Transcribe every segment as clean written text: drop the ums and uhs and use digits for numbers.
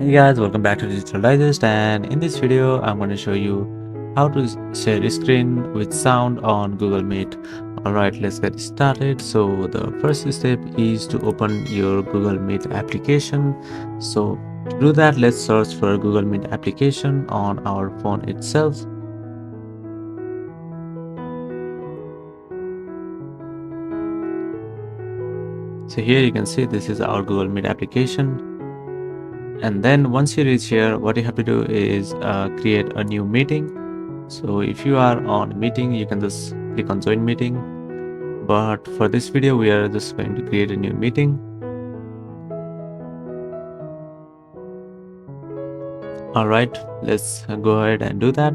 Hey guys, welcome back to Digital Digest, and in this video I'm going to show you how to share a screen with sound on Google Meet. Alright, let's get started. So the first step is to open your Google Meet application. So to do that, let's search for Google Meet application on our phone itself. So here you can see this is our Google Meet application. And then once you reach here, what you have to do is create a new meeting. So if you are on a meeting, you can just click on join meeting, but for this video we are just going to create a new meeting. All right, let's go ahead and do that.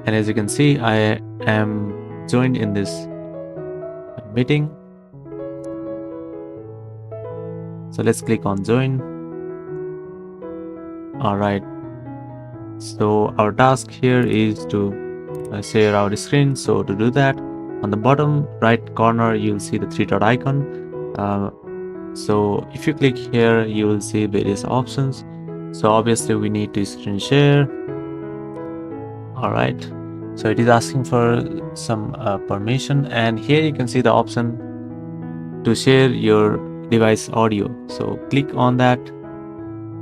And as you can see, I am joined in this meeting. So let's click on join. All right, so our task here is to share our screen. So to do that, on the bottom right corner you'll see the 3 dot icon. So if you click here, you will see various options. So obviously we need to screen share. All right, so it is asking for some permission, and here you can see the option to share your device audio. So click on that,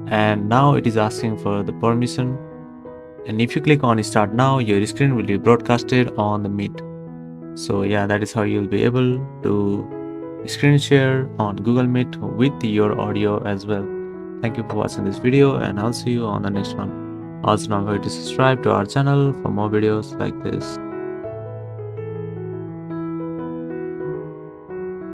and now it is asking for the permission. And if you click on start now, your screen will be broadcasted on the Meet. So yeah, that is how you'll be able to screen share on Google Meet with your audio as well. Thank you for watching this video, and I'll see you on the next one. Also, don't forget to subscribe to our channel for more videos like this.